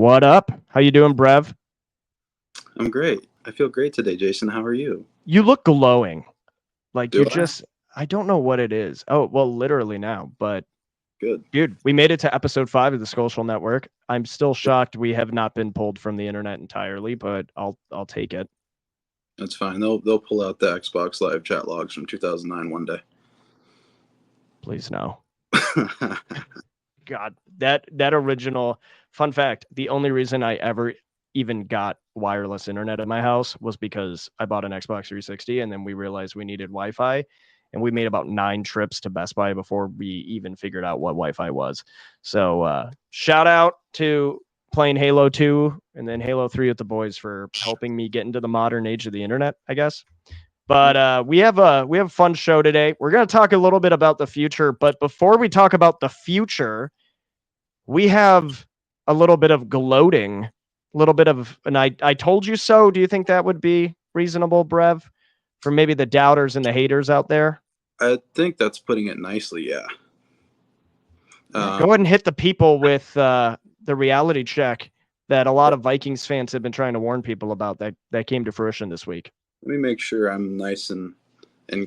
What up? How you doing, Brev? I'm great. I feel great today, Jason. How are you? You look glowing. Like Do you're I? just I don't know what it is. Oh, well, literally now, but Good. dude, we made it to episode 5 of the Skolcial Network. I'm still shocked we have not been pulled from the internet entirely, but I'll take it. That's fine. They'll pull out the Xbox Live chat logs from 2009 one day. Please no. God, that original fun fact, the only reason I ever even got wireless internet at my house was because I bought an Xbox 360 and then we realized we needed Wi-Fi and we made about 9 trips to Best Buy before we even figured out what Wi-Fi was. So shout out to playing Halo 2 and then Halo 3 with the boys for helping me get into the modern age of the internet, I guess. But we have a fun show today. We're going to talk a little bit about the future, but before we talk about the future, we have a little bit of gloating, a little bit of, and I told you so. Do you think that would be reasonable, Brev, for maybe the doubters and the haters out there? I think that's putting it nicely, yeah. Yeah, go ahead and hit the people with the reality check that a lot of Vikings fans have been trying to warn people about that came to fruition this week. Let me make sure I'm nice and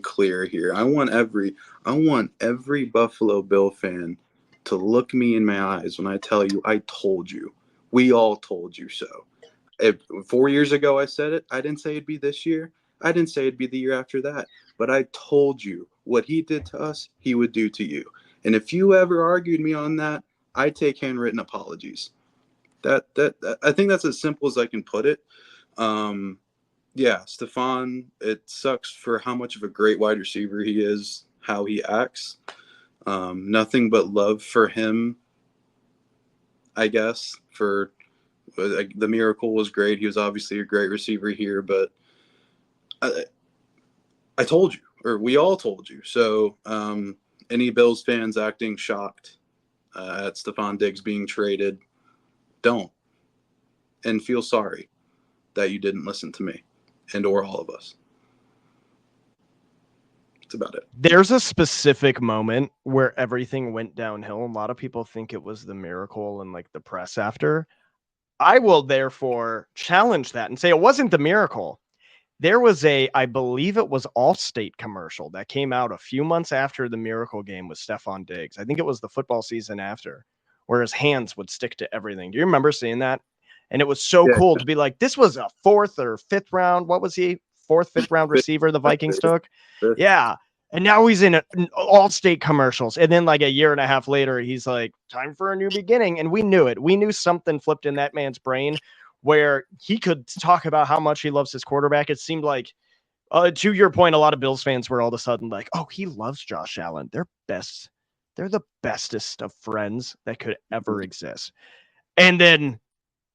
clear here. I want every Buffalo Bill fan to look me in my eyes when I tell you I told you. We all told you so. 4 years ago I said it. I didn't say it'd be this year. I didn't say it'd be the year after that. But I told you what he did to us, he would do to you. And if you ever argued me on that, I take handwritten apologies. That I think that's as simple as I can put it. Yeah, Stefan, it sucks for how much of a great wide receiver he is, how he acts. Nothing but love for him, I guess. For the miracle was great. He was obviously a great receiver here, but I told you, or we all told you. So any Bills fans acting shocked at Stefan Diggs being traded, don't. And feel sorry that you didn't listen to me and or all of us. That's about it. There's a specific moment where everything went downhill. A lot of people think it was the miracle and like the press after. I will therefore challenge that and say it wasn't the miracle. There was I believe it was Allstate commercial that came out a few months after the miracle game with Stefan Diggs. I think it was the football season after, where his hands would stick to everything. Do you remember seeing that? And it was so cool to be like, this was a 4th or 5th round. What was he? 4th, 5th round receiver the Vikings took? Yeah. And now he's in Allstate commercials. And then like a year and a half later, he's like, time for a new beginning. And we knew it. We knew something flipped in that man's brain where he could talk about how much he loves his quarterback. It seemed like, to your point, a lot of Bills fans were all of a sudden like, oh, he loves Josh Allen. They're best. They're the bestest of friends that could ever exist. And then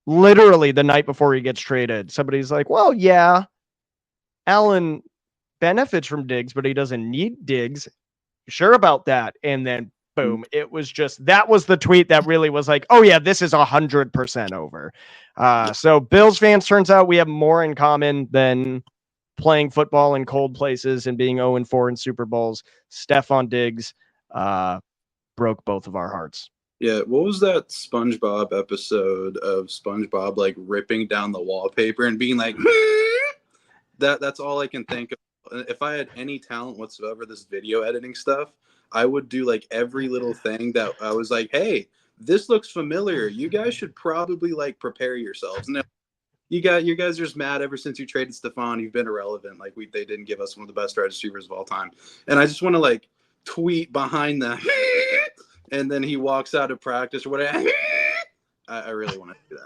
literally the night before he gets traded, somebody's like, well, yeah, Allen benefits from Diggs, but he doesn't need Diggs. Sure about that. And then boom, it was just, that was the tweet that really was like, oh yeah, this is 100% over. So Bills fans, turns out we have more in common than playing football in cold places and being 0-4 in Super Bowls. Stefan Diggs broke both of our hearts. Yeah, what was that SpongeBob episode of SpongeBob like ripping down the wallpaper and being like, that's all I can think of. If I had any talent whatsoever, this video editing stuff, I would do like every little thing that I was like, hey, this looks familiar. You guys should probably like prepare yourselves. And you guys are just mad ever since you traded Stefan. You've been irrelevant. Like they didn't give us one of the best wide receivers of all time. And I just want to like tweet behind that. And then he walks out of practice or whatever. I really want to do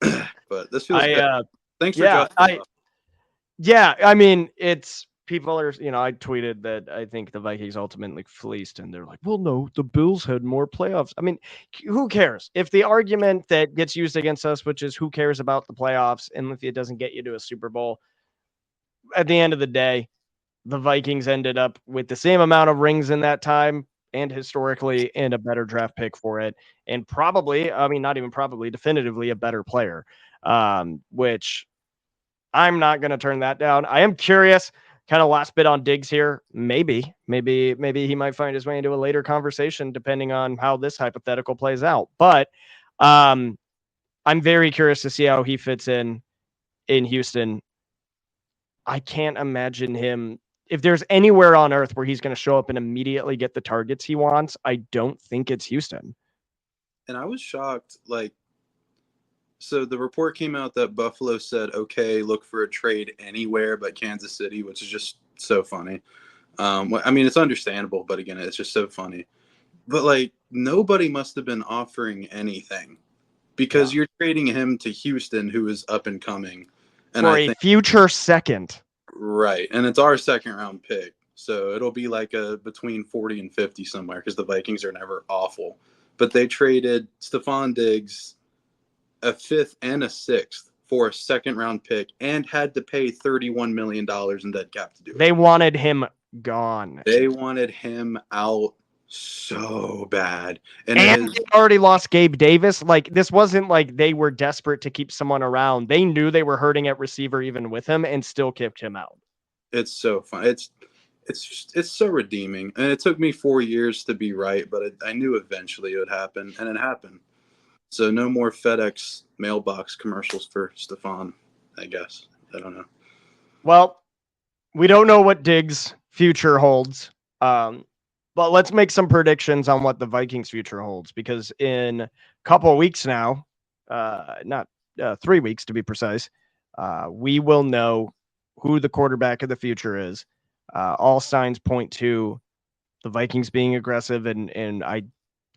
that. But this feels good. Thanks for Yeah, I mean, it's people are, I tweeted that I think the Vikings ultimately fleeced, and they're like, well, no, the Bills had more playoffs. I mean, who cares? If the argument that gets used against us, which is who cares about the playoffs, and if it doesn't get you to a Super Bowl, at the end of the day, the Vikings ended up with the same amount of rings in that time and historically and a better draft pick for it. And probably, I mean, not even probably, definitively a better player, which I'm not going to turn that down. I am curious, kind of last bit on Diggs here. Maybe he might find his way into a later conversation, depending on how this hypothetical plays out. But I'm very curious to see how he fits in Houston. I can't imagine him. If there's anywhere on earth where he's going to show up and immediately get the targets he wants, I don't think it's Houston. And I was shocked, like, so the report came out that Buffalo said, okay, look for a trade anywhere but Kansas City, which is just so funny. I mean, it's understandable, but again, it's just so funny. But like, nobody must have been offering anything because Yeah. you're trading him to Houston, who is up and coming. And For I a think, future second. right. And it's our second round pick. So it'll be like a between 40 and 50 somewhere because the Vikings are never awful. But they traded Stephon Diggs, a fifth and a sixth, for a second round pick and had to pay $31 million in dead cap to do it. They wanted him gone. They wanted him out so bad. And it And is, they already lost Gabe Davis. Like, this wasn't like they were desperate to keep someone around. They knew they were hurting at receiver even with him and still kicked him out. it's so fun. It's so redeeming. And it took me 4 years to be right, but I knew eventually it would happen, and it happened. So no more FedEx mailbox commercials for Stephon, I guess. I don't know. Well, we don't know what Diggs' future holds. But let's make some predictions on what the Vikings' future holds, because in a couple of weeks now, not 3 weeks to be precise, we will know who the quarterback of the future is. All signs point to the Vikings being aggressive, and I,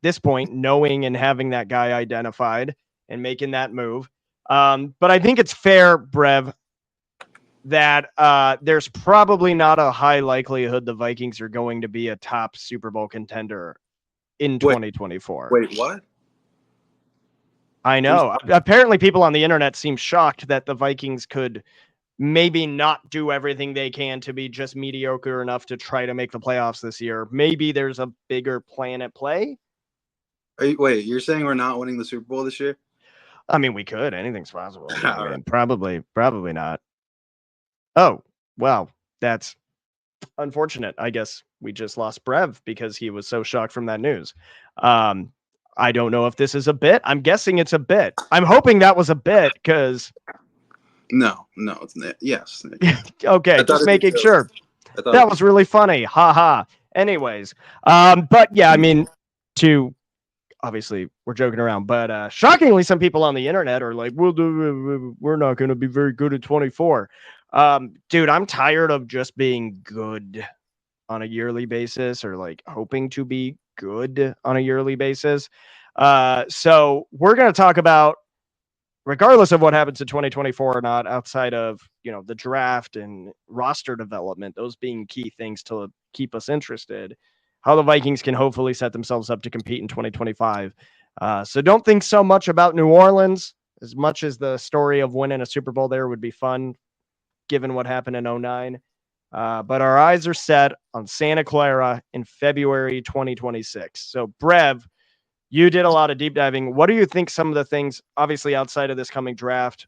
this point, knowing and having that guy identified and making that move. But I think it's fair, Brev, that there's probably not a high likelihood the Vikings are going to be a top Super Bowl contender in Wait, 2024. wait, what? I know. Apparently, people on the internet seem shocked that the Vikings could maybe not do everything they can to be just mediocre enough to try to make the playoffs this year. Maybe there's a bigger plan at play. Wait, you're saying we're not winning the Super Bowl this year? I mean, we could. Anything's possible, but I All right. mean, probably not. Oh, well, that's unfortunate. I guess we just lost Brev because he was so shocked from that news. Um, I don't know if this is a bit. I'm guessing it's a bit. I'm hoping that was a bit because No, it's not. Yes. okay, I thought just it'd be making jokes. sure. I thought That it'd be was really funny. Ha ha. Anyways, but yeah, I mean, to obviously we're joking around, but shockingly, some people on the internet are like, "Well, we're not going to be very good at 24." Dude, I'm tired of just being good on a yearly basis, or like hoping to be good on a yearly basis. So we're going to talk about, regardless of what happens in 2024 or not, outside of, the draft and roster development, those being key things to keep us interested, how the Vikings can hopefully set themselves up to compete in 2025. So don't think so much about New Orleans, as much as the story of winning a Super Bowl there would be fun, given what happened in '09. But our eyes are set on Santa Clara in February 2026. So, Brev, you did a lot of deep diving. What do you think some of the things, obviously outside of this coming draft,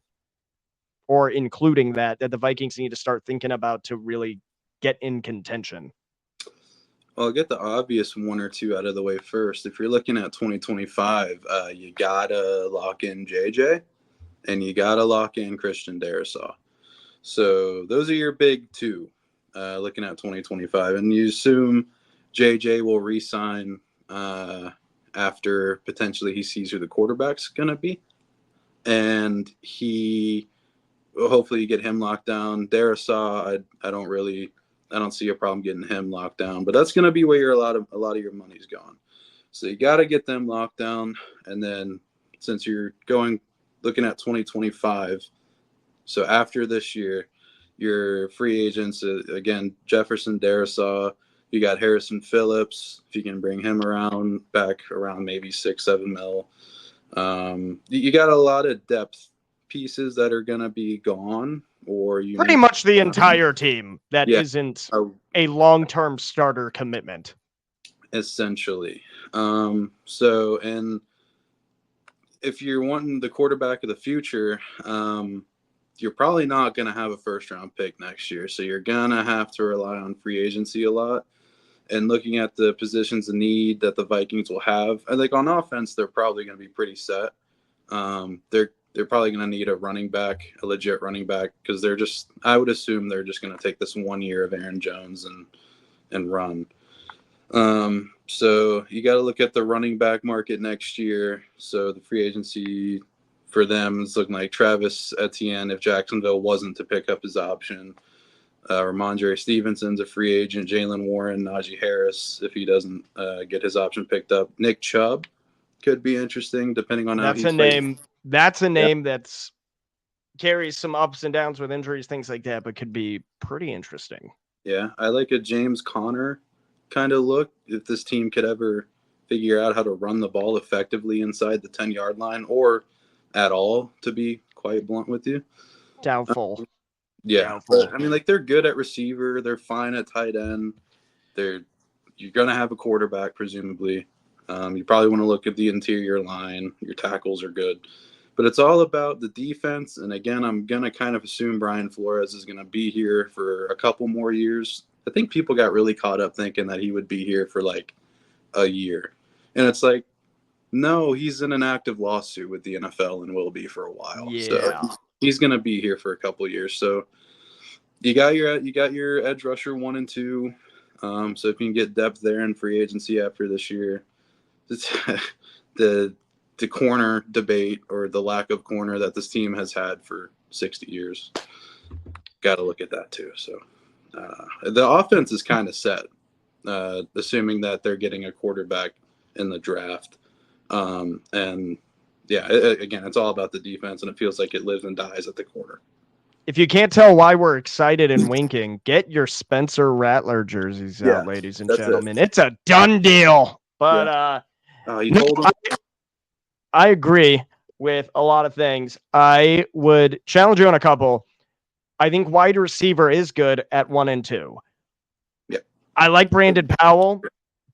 or including that the Vikings need to start thinking about to really get in contention? Well, I'll get the obvious one or two out of the way first. If you're looking at 2025, you gotta lock in JJ and you gotta lock in Christian Darrisaw. So those are your big two. Looking at 2025, and you assume JJ will re-sign after potentially he sees who the quarterback's gonna be, and he hopefully you get him locked down. Darrisaw, I don't see a problem getting him locked down, but that's going to be where a lot of your money's going. So you got to get them locked down, and then since you're looking at 2025, so after this year, your free agents again Jefferson, Darrisaw. You got Harrison Phillips, if you can bring him back around maybe 6-7 mil. You got a lot of depth pieces that are going to be gone, or you Pretty need much the to, entire team that yeah, isn't uh, a long-term starter commitment. essentially. And if you're wanting the quarterback of the future, you're probably not going to have a first round pick next year. So you're going to have to rely on free agency a lot. And looking at the positions of need that the Vikings will have, I think on offense, they're probably going to be pretty set. They're probably going to need a running back, a legit running back, because they're just. I would assume they're just going to take this 1 year of Aaron Jones and run. So you got to look at the running back market next year. So the free agency for them is looking like Travis Etienne if Jacksonville wasn't to pick up his option. Ramondre Stevenson's a free agent. Jalen Warren, Najee Harris if he doesn't get his option picked up. Nick Chubb could be interesting depending on how That's a he's played. name. That's a Yeah. name that's carries some ups and downs with injuries, things like that, but could be pretty interesting. Yeah, I like a James Conner kind of look if this team could ever figure out how to run the ball effectively inside the 10-yard line or at all, to be quite blunt with you. Doubtful. Yeah, Doubtful. but I mean, like they're good at receiver, they're fine at tight end. You're gonna have a quarterback presumably. You probably want to look at the interior line. Your tackles are good, but it's all about the defense. And again, I'm gonna kind of assume Brian Flores is gonna be here for a couple more years. I think people got really caught up thinking that he would be here for like a year, and it's like, no, he's in an active lawsuit with the NFL and will be for a while. So Yeah. he's gonna be here for a couple years. So you got your edge rusher 1 and 2. So if you can get depth there in free agency after this year, the the corner debate or the lack of corner that this team has had for 60 years, got to look at that too. So the offense is kind of set, assuming that they're getting a quarterback in the draft, and yeah, again, it's all about the defense, and it feels like it lives and dies at the corner. If you can't tell why we're excited and winking, get your Spencer Rattler jerseys Yeah, out, ladies and that's it. gentlemen. It's a done deal. But You no, told him. I agree with a lot of things. I would challenge you on a couple. I think wide receiver is good at 1 and 2. Yeah. I like Brandon Powell,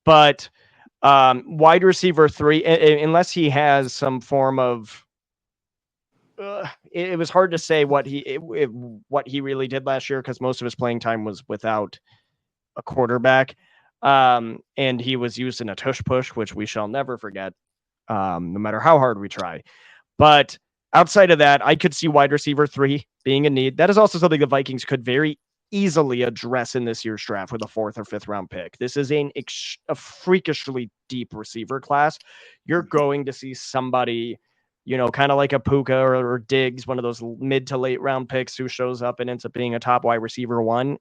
but wide receiver 3, unless he has some form of it was hard to say what he really did last year because most of his playing time was without a quarterback, and he was used in a tush push, which we shall never forget, no matter how hard we try. But outside of that, I could see wide receiver 3 being a need. That is also something the Vikings could very easily address in this year's draft with a 4th or 5th round pick. This is a freakishly deep receiver class. You're going to see somebody, kind of like a Puka or Diggs, one of those mid to late round picks who shows up and ends up being a top wide receiver 1.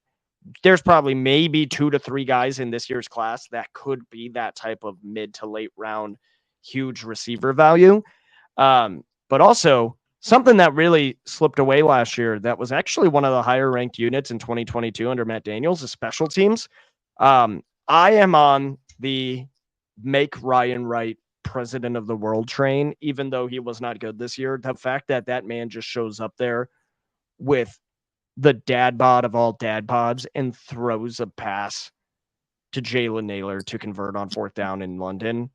There's probably maybe 2 to 3 guys in this year's class that could be that type of mid to late round huge receiver value. But also something that really slipped away last year that was actually one of the higher ranked units in 2022 under Matt Daniels is special teams. I am on the make Ryan Wright president of the world train, even though he was not good this year. The fact that that man just shows up there with the dad bod of all dad pods and throws a pass to Jalen Naylor to convert on 4th down in London.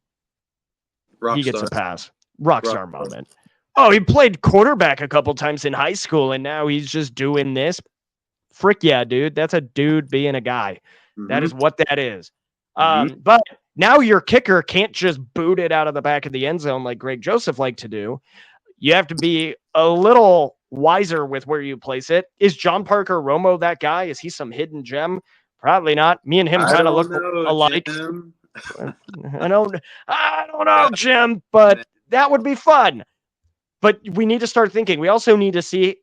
He gets a pass. Rockstar moment. Oh, he played quarterback a couple times in high school, and now he's just doing this. Frick yeah, dude. That's a dude being a guy. Mm-hmm. That is what that is. But now your kicker can't just boot it out of the back of the end zone like Greg Joseph liked to do. You have to be a little wiser with where you place it. Is John Parker Romo that guy? Is he some hidden gem? Probably not. Me and him kind of look alike. I don't know, Jim, but that would be fun. But we need to start thinking. We also need to see,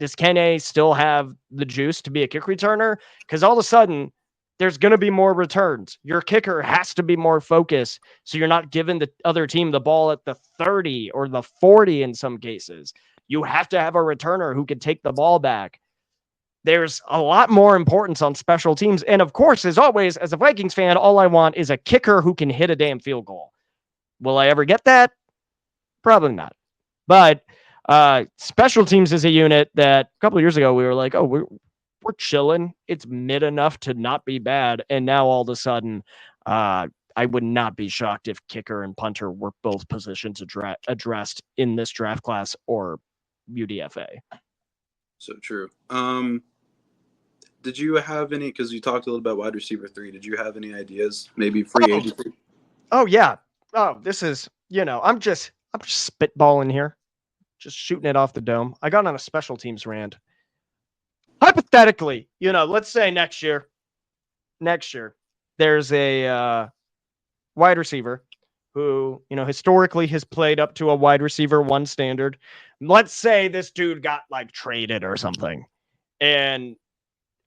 does Kene still have the juice to be a kick returner? Because all of a sudden, there's going to be more returns. Your kicker has to be more focused, so you're not giving the other team the ball at the 30 or the 40 in some cases. You have to have a returner who can take the ball back. There's a lot more importance on special teams. And of course, as always, as a Vikings fan, all I want is a kicker who can hit a damn field goal. Will I ever get that? Probably not. But special teams is a unit that a couple of years ago we were like, oh, we're chilling. It's mid enough to not be bad. And now all of a sudden, I would not be shocked if kicker and punter were both positions addressed in this draft class or UDFA. So true. Did you have any, because you talked a little about wide receiver 3, did you have any ideas? Maybe free agency? Oh, yeah. Oh, this is, I'm I'm just spitballing here, just shooting it off the dome. I got on a special teams rant. Hypothetically, let's say next year, there's a wide receiver who, historically has played up to a wide receiver one standard. Let's say this dude got like traded or something and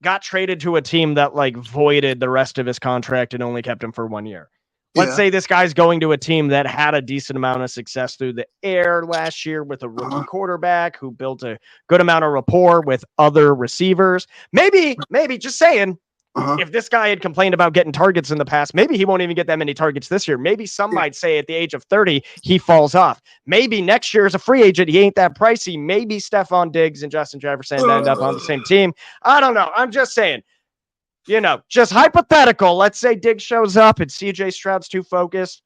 got traded to a team that like voided the rest of his contract and only kept him for 1 year. Let's say this guy's going to a team that had a decent amount of success through the air last year with a rookie quarterback who built a good amount of rapport with other receivers. Maybe, just saying, if this guy had complained about getting targets in the past, maybe he won't even get that many targets this year. Maybe some might say at the age of 30, he falls off. Maybe next year as a free agent, he ain't that pricey. Maybe Stephon Diggs and Justin Jefferson end up on the same team. I don't know. I'm just saying, just hypothetical. Let's say Diggs shows up and CJ Stroud's too focused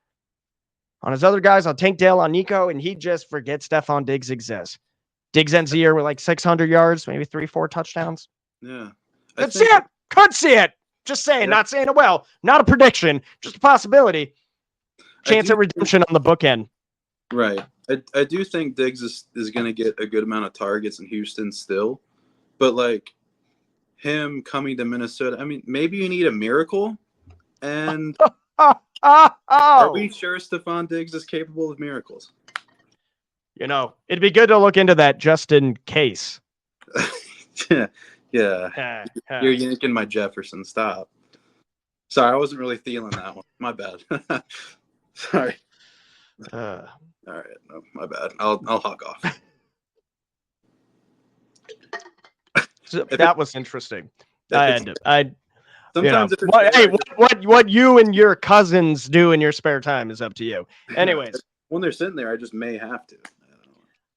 on his other guys, on Tank Dale, on Nico, and he just forgets Stephon Diggs exists. Diggs ends the year with like 600 yards, maybe 3-4 touchdowns. Yeah. Could see it. Just saying, not saying it well. Not a prediction, just a possibility. Chance at redemption on the bookend. Right. I do think Diggs is going to get a good amount of targets in Houston still. But, like, him coming to Minnesota, I mean, maybe you need a miracle. And are we sure Stephon Diggs is capable of miracles? It'd be good to look into that just in case. Yeah. You're yanking my Jefferson. Stop. Sorry, I wasn't really feeling that one. My bad. Sorry. All right. No, my bad. I'll hog off. So that was interesting. Sometimes what you and your cousins do in your spare time is up to you. Anyways, when they're sitting there, I just may have to.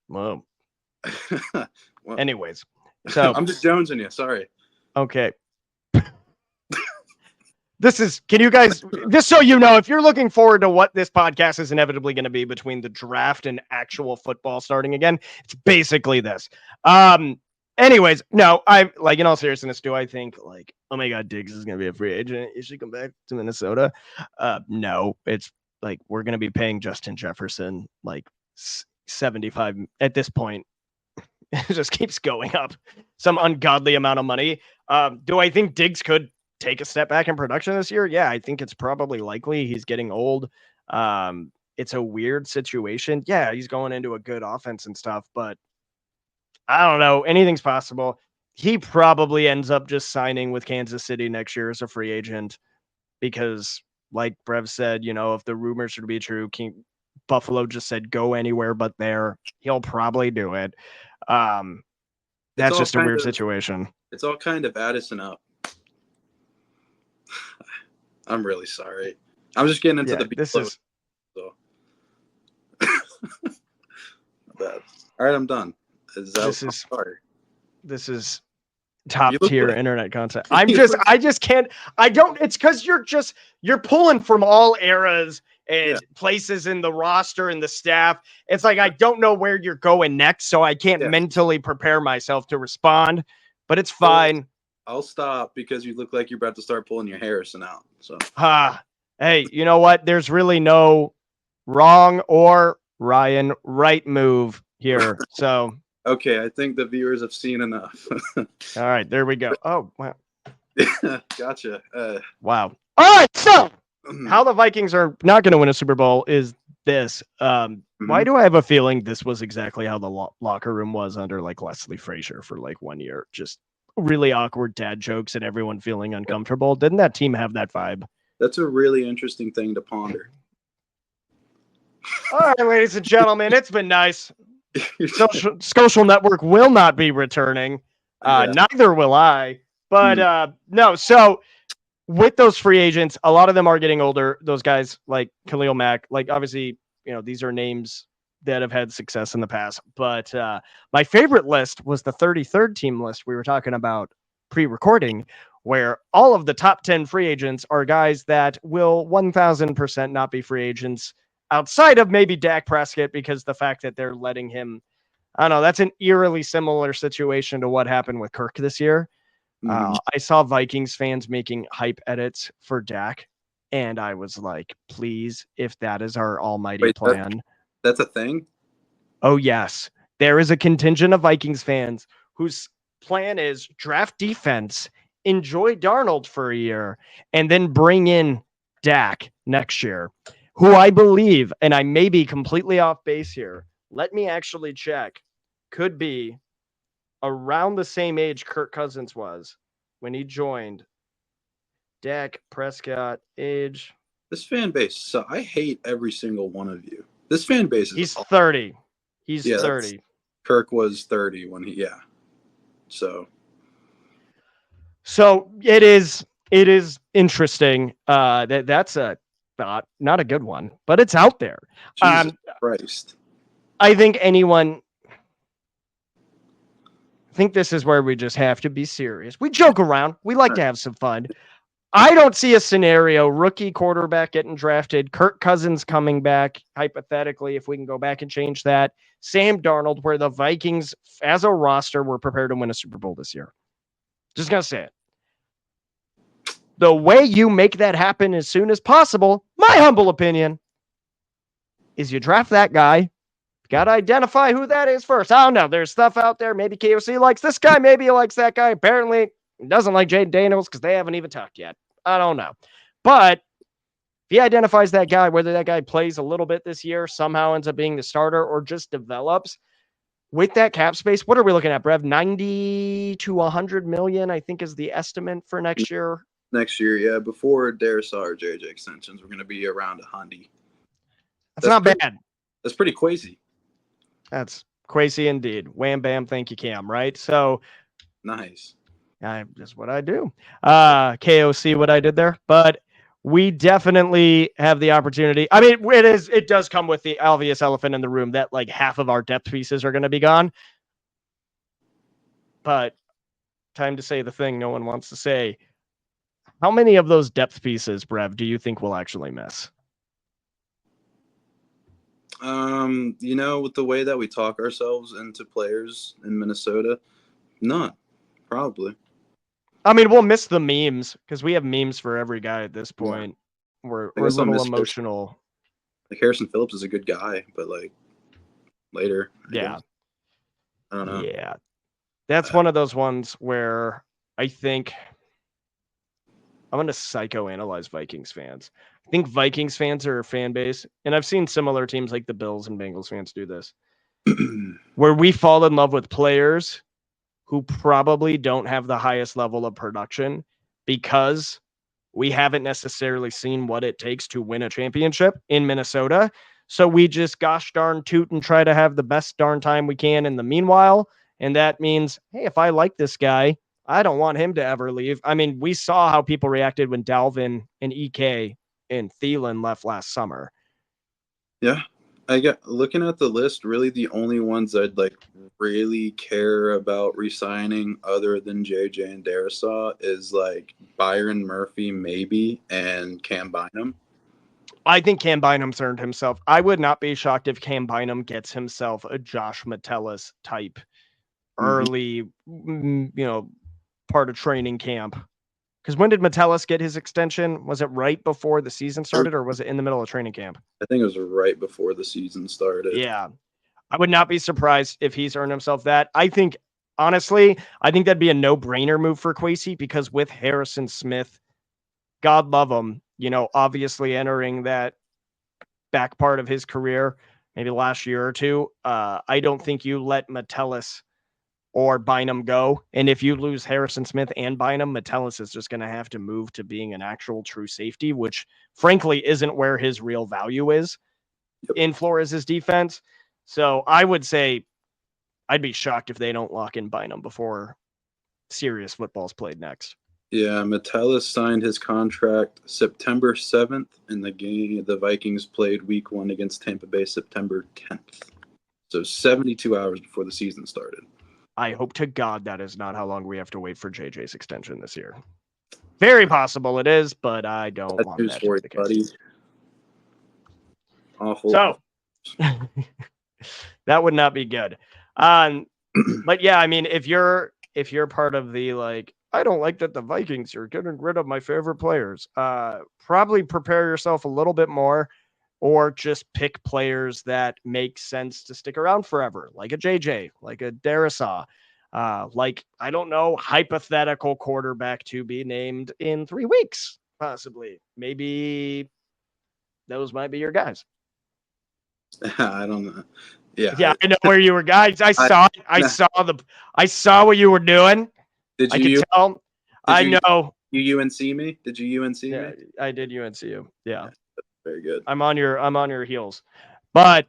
Whoa. Anyways, so I'm just jonesing you. Sorry. Okay. Can you guys, just so you know, if you're looking forward to what this podcast is inevitably going to be between the draft and actual football starting again, it's basically this. Anyways, no, I like, in all seriousness, do I think like, oh my God, Diggs is going to be a free agent? He should come back to Minnesota. No, it's like, we're going to be paying Justin Jefferson like 75 at this point. It just keeps going up some ungodly amount of money. Do I think Diggs could take a step back in production this year? Yeah, I think it's probably likely. He's getting old. It's a weird situation. Yeah, he's going into a good offense and stuff, but I don't know. Anything's possible. He probably ends up just signing with Kansas City next year as a free agent because, like Brev said, if the rumors should be true, Buffalo just said go anywhere but there. He'll probably do it. That's just a weird situation. It's all kind of Addison up. I'm really sorry. I'm just getting into the this is so. Bad. All right, I'm done. This is top tier internet content. I just can't. I don't. It's because you're pulling from all eras and places in the roster and the staff. It's like I don't know where you're going next, so I can't mentally prepare myself to respond. But it's fine. I'll stop because you look like you're about to start pulling your Harrison out. So hey, you know what? There's really no wrong or Ryan right move here. So okay, I think the viewers have seen enough. All right, there we go. Oh, wow. Gotcha. Wow. All right, so how the Vikings are not going to win a Super Bowl is this. Why do I have a feeling this was exactly how the locker room was under like Leslie Frazier for like 1 year? Just really awkward dad jokes and everyone feeling uncomfortable. Didn't that team have that vibe? That's a really interesting thing to ponder. All right, ladies and gentlemen, it's been nice. Skolcial Network will not be returning. Neither will I. But no, so with those free agents, a lot of them are getting older. Those guys like Khalil Mack, like obviously, these are names that have had success in the past. But my favorite list was the 33rd team list we were talking about pre-recording, where all of the top 10 free agents are guys that will 1,000% not be free agents outside of maybe Dak Prescott, because the fact that they're letting him, I don't know, that's an eerily similar situation to what happened with Kirk this year. I saw Vikings fans making hype edits for Dak, and I was like, please, if that is our almighty plan. That's a thing? Oh, yes. There is a contingent of Vikings fans whose plan is draft defense, enjoy Darnold for a year, and then bring in Dak next year, who I believe, and I may be completely off base here, let me actually check, could be around the same age Kirk Cousins was when he joined. Dak Prescott age. This fan base, so I hate every single one of you. This fan base is He's 30. He's yeah, that's 30. Kirk was 30 when he yeah. So So it is interesting. That's a not a good one, but it's out there. Jesus Christ. I think anyone. I think this is where we just have to be serious. We joke around. We like to have some fun. I don't see a scenario, rookie quarterback getting drafted, Kirk Cousins coming back, hypothetically, if we can go back and change that, Sam Darnold, where the Vikings, as a roster, were prepared to win a Super Bowl this year. Just going to say it. The way you make that happen as soon as possible, my humble opinion, is you draft that guy. Got to identify who that is first. I don't know. There's stuff out there. Maybe KOC likes this guy. Maybe he likes that guy. Apparently, he doesn't like Jaden Daniels because they haven't even talked yet. I don't know. But if he identifies that guy, whether that guy plays a little bit this year, somehow ends up being the starter, or just develops with that cap space, what are we looking at, Brev? 90 to 100 million, I think, is the estimate for next year. Next year, yeah, before Darisaw or JJ extensions, we're going to be around a Hundy. That's not bad. That's pretty crazy. That's crazy indeed. Wham, bam, thank you, Cam, right? So nice. That's what I do. KOC, what I did there. But we definitely have the opportunity. I mean, it does come with the obvious elephant in the room that like half of our depth pieces are going to be gone. But time to say the thing no one wants to say. How many of those depth pieces, Brev, do you think we'll actually miss? With the way that we talk ourselves into players in Minnesota, none, probably. I mean, we'll miss the memes because we have memes for every guy at this point. Yeah. We're a little emotional. Harrison Phillips is a good guy, but like later, I don't know. Yeah, that's one of those ones where I think I'm going to psychoanalyze Vikings fans. I think Vikings fans are a fan base, and I've seen similar teams like the Bills and Bengals fans do this, where we fall in love with players who probably don't have the highest level of production because we haven't necessarily seen what it takes to win a championship in Minnesota. So we just gosh darn toot and try to have the best darn time we can in the meanwhile. And that means, hey, if I like this guy, I don't want him to ever leave. I mean, we saw how people reacted when Dalvin and EK and Thielen left last summer. Yeah. Looking at the list, really the only ones I'd like really care about re-signing other than JJ and Darisaw is like Byron Murphy maybe and Cam Bynum. I think Cam Bynum's earned himself. I would not be shocked if Cam Bynum gets himself a Josh Metellus type early, part of training camp. Because when did Metellus get his extension? Was it right before the season started or was it in the middle of training camp? I think it was right before the season started. Yeah. I would not be surprised if he's earned himself that. I think, honestly, that'd be a no-brainer move for Kwesi because with Harrison Smith, God love him, obviously entering that back part of his career, maybe last year or two, I don't think you let Metellus or Bynum go. And if you lose Harrison Smith and Bynum, Metellus is just going to have to move to being an actual true safety, which frankly isn't where his real value is in Flores' defense. So I would say I'd be shocked if they don't lock in Bynum before serious football's played next. Yeah, Metellus signed his contract September 7th, and the Vikings played week 1 against Tampa Bay September 10th. So 72 hours before the season started. I hope to God that is not how long we have to wait for JJ's extension this year. Very possible it is, but I don't want that to be the case. Buddy. Awful. So that would not be good. But yeah, I mean, if you're part of the like, I don't like that the Vikings are getting rid of my favorite players. Probably prepare yourself a little bit more or just pick players that make sense to stick around forever, like a JJ, like a Darisaw, like, I don't know, hypothetical quarterback to be named in 3 weeks, possibly. Maybe those might be your guys. I don't know. Yeah, Yeah. I know where you were, guys. I I, saw it. I saw what you were doing. did I could you tell. did I you know. you UNC me? Did you UNC Yeah, me? I did UNCU. Yeah. Yeah, very good. I'm on your heels. But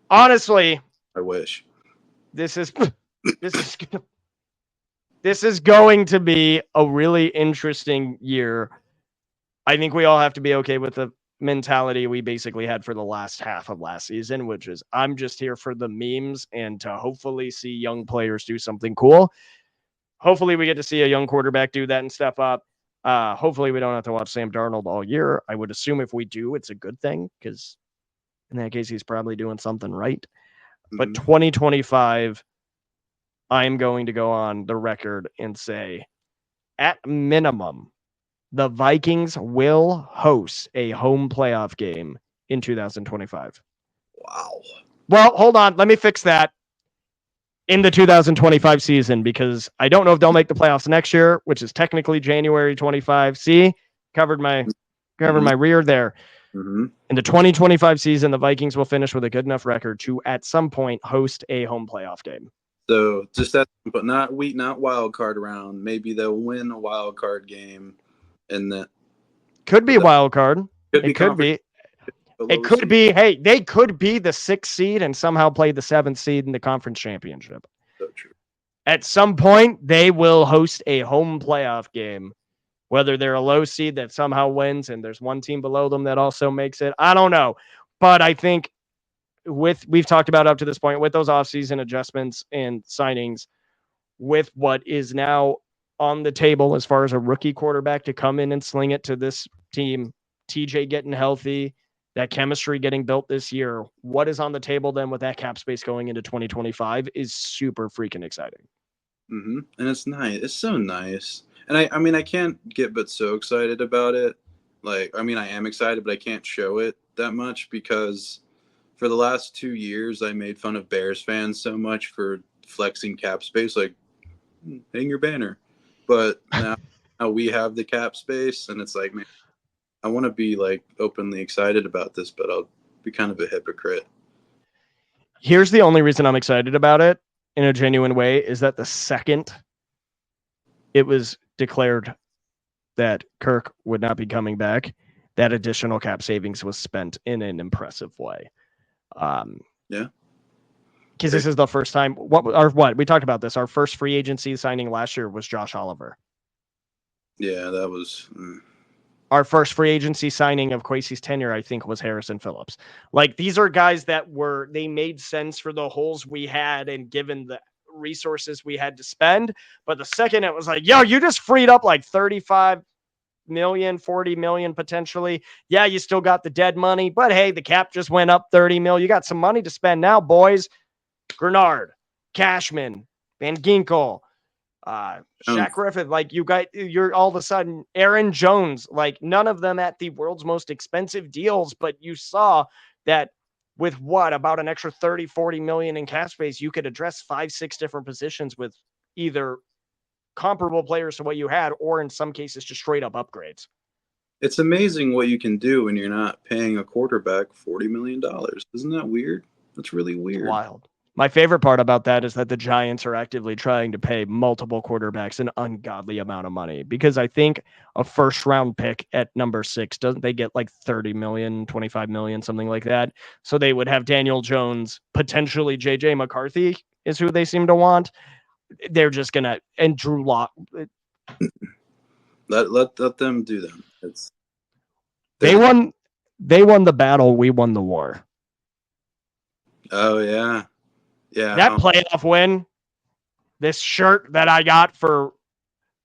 honestly, I wish. this is this is this is going to be a really interesting year. I think we all have to be okay with the mentality we basically had for the last half of last season, which is I'm just here for the memes and to hopefully see young players do something cool. Hopefully we get to see a young quarterback do that and step up. Hopefully we don't have to watch Sam Darnold all year. I would assume if we do, it's a good thing because in that case, he's probably doing something right. But Hmm. 2025, I'm going to go on the record and say, at minimum, the Vikings will host a home playoff game in 2025. Wow. Well, hold on. Let me fix that in the 2025 season because I don't know if they'll make the playoffs next year, which is technically January 25. See, covered my Hmm. rear there. Hmm. In the 2025 season, the Vikings will finish with a good enough record to, at some point, host a home playoff game. So just that, but not wild card round. Maybe they'll win a wild card game, and that Could be wild card. could be It could conference be. It below could seed. be. Hey, they could be the 6th seed and somehow play the 7th seed in the conference championship. So true. At some point, they will host a home playoff game. Whether they're a low seed that somehow wins and there's one team below them that also makes it, I don't know. But I think we've talked about up to this point with those offseason adjustments and signings, with what is now on the table as far as a rookie quarterback to come in and sling it to this team, TJ getting healthy, that chemistry getting built this year, what is on the table then with that cap space going into 2025 is super freaking exciting. Hmm. And it's nice. It's so nice. And I mean, I can't get but so excited about it. Like, I mean, I am excited, but I can't show it that much because for the last 2 years, I made fun of Bears fans so much for flexing cap space, like hang your banner. But now we have the cap space, and it's like, man, I want to be like openly excited about this, but I'll be kind of a hypocrite. Here's the only reason I'm excited about it in a genuine way is that the second it was declared that Kirk would not be coming back, that additional cap savings was spent in an impressive way. Yeah. Because this is the first time. What we talked about this. Our first free agency signing last year was Josh Oliver. Yeah, that was. Our first free agency signing of Kwesi's tenure, I think, was Harrison Phillips. Like, these are guys that they made sense for the holes we had and given the resources we had to spend. But the second it was like, yo, you just freed up like 35 million, 40 million potentially. Yeah, you still got the dead money, but hey, the cap just went up 30 mil. You got some money to spend now, boys. Grenard, Cashman, Van Ginkel, Shaq Griffith, like you're all of a sudden Aaron Jones, like none of them at the world's most expensive deals, but you saw that with about an extra 30, 40 million in cap space, you could address 5, 6 different positions with either comparable players to what you had, or in some cases, just straight up upgrades. It's amazing what you can do when you're not paying a quarterback $40 million. Isn't that weird? That's really weird. Wild. My favorite part about that is that the Giants are actively trying to pay multiple quarterbacks an ungodly amount of money, because I think a first round pick at number 6, doesn't they get like 30 million, 25 million, something like that? So they would have Daniel Jones, potentially JJ McCarthy is who they seem to want. They're just going to, and Drew Lock. Let them do them. They won the battle. We won the war. Oh yeah. Yeah. That playoff win, this shirt that I got for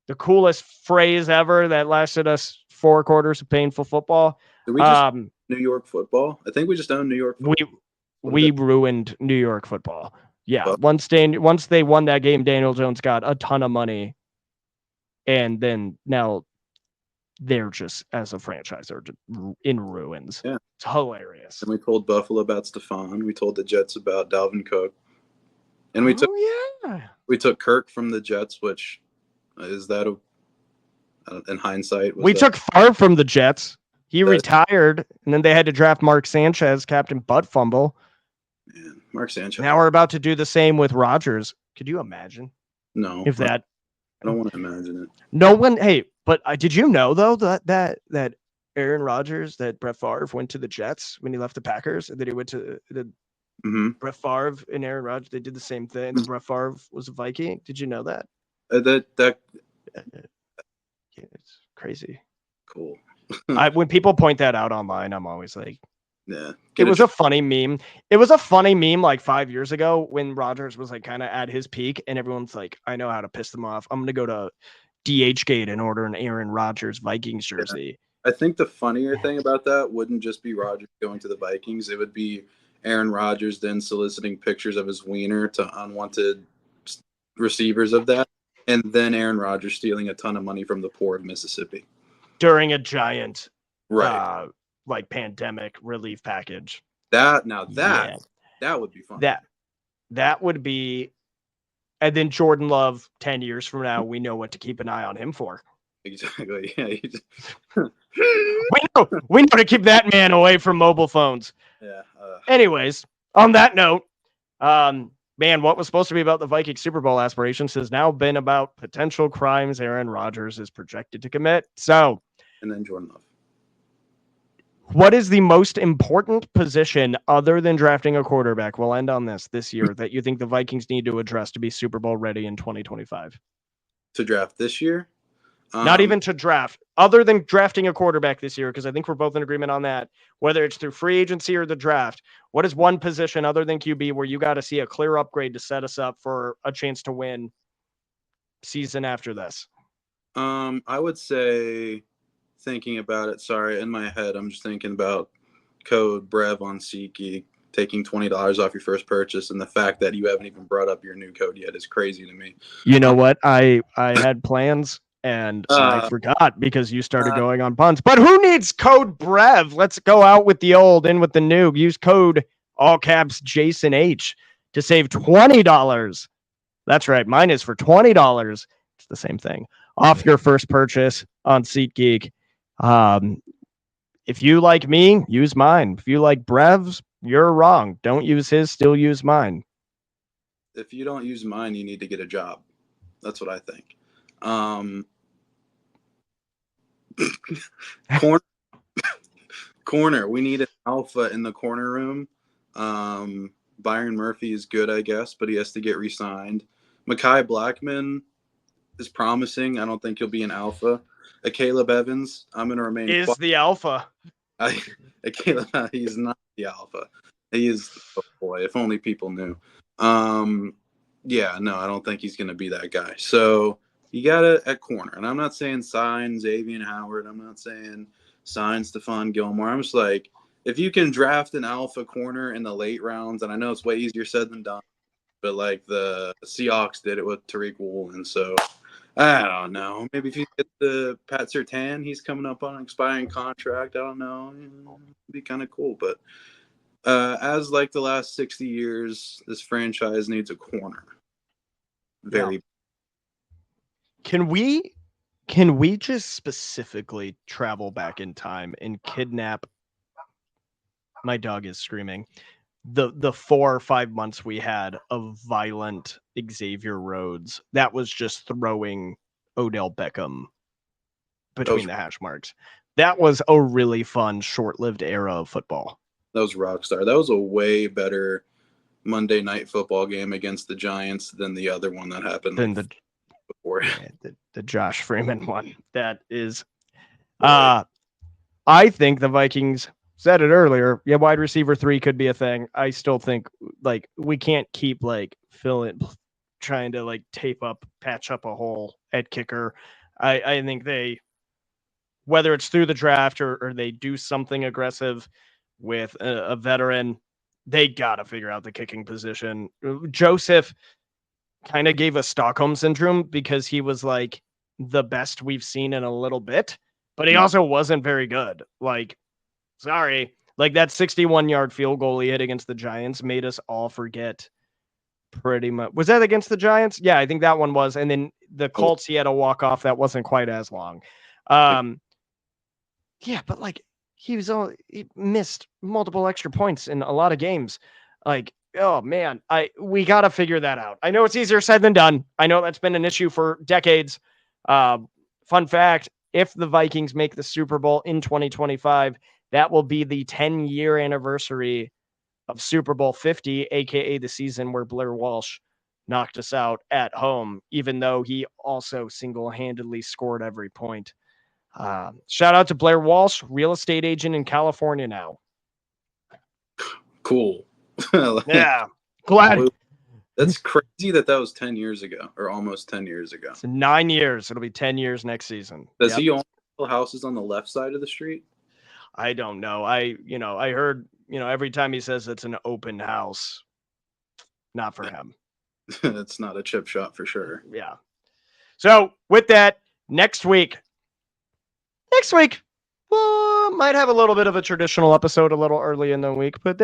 the coolest phrase ever that lasted us 4 quarters of painful football. Did we just New York football? I think we just owned New York football. We ruined New York football. Yeah. Once they won that game, Daniel Jones got a ton of money. And then now they're just, as a franchise, are in ruins. Yeah. It's hilarious. And we told Buffalo about Stephon. We told the Jets about Dalvin Cook. And Yeah. we took Kirk from the Jets, which is that in hindsight was We that took Favre from the Jets. He that retired, and then they had to draft Mark Sanchez, Captain Butt Fumble. man, Mark Sanchez? Now we're about to do the same with Rodgers. Could you imagine No, if that? I don't want to imagine it. No one. Hey, but did you know though that Aaron Rodgers, that Brett Favre went to the Jets when he left the Packers, and then he went to the Brett Favre and Aaron Rodgers. They did the same thing. And then Brett Favre was a Viking. Did you know that? That Yeah, it's crazy. cool. When people point that out online, I'm always like, Yeah, it was a funny meme. It was a funny meme like 5 years ago when Rodgers was like kind of at his peak, and everyone's like, I know how to piss them off. I'm gonna go to DH Gate and order an Aaron Rodgers Vikings jersey. I think the funnier thing about that wouldn't just be Rodgers going to the Vikings. It would be Aaron Rodgers then soliciting pictures of his wiener to unwanted receivers of that, and then Aaron Rodgers stealing a ton of money from the poor of Mississippi During a giant right like pandemic relief package. That would be fun. That would be. And then Jordan Love, 10 years from now, we know what to keep an eye on him for. Exactly. Yeah. we know to keep that man away from mobile phones. Yeah. Anyways, on that note, man, what was supposed to be about the Vikings Super Bowl aspirations has now been about potential crimes Aaron Rodgers is projected to commit. So, and then Jordan Love. What is the most important position other than drafting a quarterback? We'll end on this year that you think the Vikings need to address to be Super Bowl ready in 2025. To draft this year? Not even to draft, other than drafting a quarterback this year, because I think we're both in agreement on that, whether it's through free agency or the draft. What is one position other than QB where you got to see a clear upgrade to set us up for a chance to win season after this? I would say, thinking about it, sorry, in my head, I'm just thinking about code BREV on SeatGeek, taking $20 off your first purchase, and the fact that you haven't even brought up your new code yet is crazy to me. You know what? I had plans. And I forgot because you started going on puns. But who needs code BREV? Let's go out with the old, in with the new. Use code all caps Jason H to save $20. That's right. Mine is for $20. It's the same thing. Off your first purchase on SeatGeek. If you like me, use mine. If you like BREVs, you're wrong. Don't use his, still use mine. If you don't use mine, you need to get a job. That's what I think. Corner. We need an alpha in the corner room. Byron Murphy is good, I guess, but he has to get re-signed. Mekhi Blackman is promising. I don't think he'll be an alpha. Caleb Evans, I'm going to remain. Is the alpha. Caleb, he's not the alpha. He is, oh boy, if only people knew. Yeah, no, I don't think he's going to be that guy. So you got to at corner. And I'm not saying sign Xavier Howard. I'm not saying sign Stephon Gilmore. I'm just like, if you can draft an alpha corner in the late rounds, and I know it's way easier said than done, but like the Seahawks did it with Tariq Woolen. So I don't know. Maybe if you get the Pat Surtain, he's coming up on an expiring contract. I don't know. It'd be kind of cool. But as like the last 60 years, this franchise needs a corner. Very. Yeah. Can we just specifically travel back in time and kidnap? My dog is screaming. The 4 or 5 months we had of violent Xavier Rhodes, that was just throwing Odell Beckham between the hash marks. That was a really fun, short-lived era of football. That was Rockstar. That was a way better Monday Night Football game against the Giants than the other one that happened before. The Josh Freeman one. That is, I think the Vikings said it earlier. Yeah, wide receiver 3 could be a thing. I still think like we can't keep like trying to like patch up a hole at kicker. I think whether it's through the draft or they do something aggressive with a veteran, they got to figure out the kicking position. Joseph kind of gave us Stockholm syndrome because he was like the best we've seen in a little bit. but he No. also wasn't very good. Like, sorry. Like that 61-yard field goal he hit against the Giants made us all forget pretty much. Was that against the Giants? Yeah, I think that one was. And then the Colts, he had a walk-off that wasn't quite as long. Yeah, but like he missed multiple extra points in a lot of games. Like, oh man, we got to figure that out. I know it's easier said than done. I know that's been an issue for decades. Fun fact, if the Vikings make the Super Bowl in 2025, that will be the 10-year anniversary of Super Bowl 50, aka the season where Blair Walsh knocked us out at home, even though he also single-handedly scored every point. Shout out to Blair Walsh, real estate agent in California now. Cool. Yeah, glad. That's crazy that was 10 years ago, or almost 10 years ago. It's 9 years. It'll be 10 years next season. Does he own houses on the left side of the street? I don't know. I heard, every time he says it's an open house, not for him. It's not a chip shot for sure. Yeah. So with that, next week, we'll might have a little bit of a traditional episode a little early in the week, but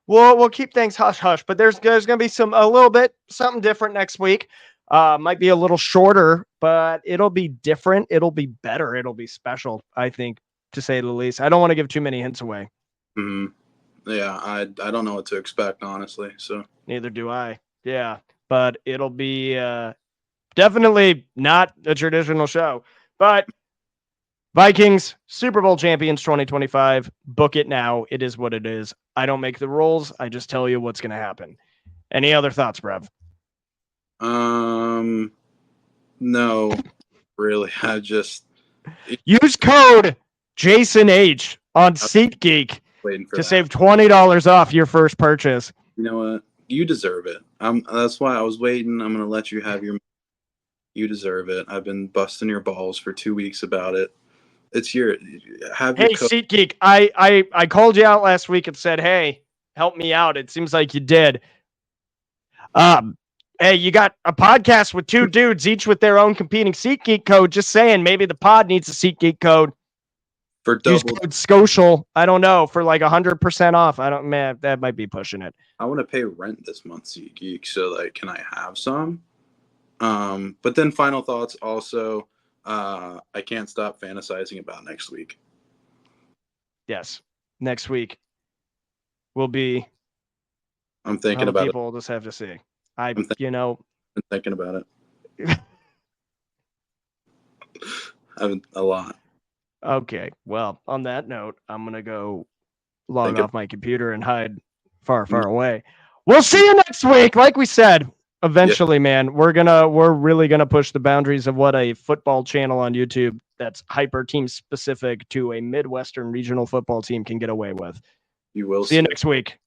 we'll keep things hush hush. But there's gonna be a little bit something different next week. Might be a little shorter, but it'll be different. It'll be better. It'll be special, I think, to say the least. I don't want to give too many hints away. Mm-hmm. Yeah, I don't know what to expect, honestly. So neither do I. Yeah, but it'll be definitely not a traditional show. But Vikings, Super Bowl champions 2025. Book it now. It is what it is. I don't make the rules. I just tell you what's going to happen. Any other thoughts, Brev? No, really. I just use code Jason H on SeatGeek to save $20 off your first purchase. You know what? You deserve it. That's why I was waiting. I'm going to let you have your. You deserve it. I've been busting your balls for 2 weeks about it. It's your. Hey, SeatGeek, I called you out last week and said, hey, help me out. It seems like you did. Hey, you got a podcast with two dudes, each with their own competing SeatGeek code. Just saying, maybe the pod needs a SeatGeek code. For use code Skolcial. I don't know, for like 100% off. That might be pushing it. I want to pay rent this month, SeatGeek. So like, can I have some? But then final thoughts also. I can't stop fantasizing about next week. Yes, next week will be. I'm thinking about people will just have to see. I'm thinking about it. A lot. Okay, well, on that note, I'm gonna go log off my computer and hide far, far away. We'll see you next week. Like we said, eventually, man, we're really gonna push the boundaries of what a football channel on YouTube that's hyper team specific to a Midwestern regional football team can get away with. You will see you next week.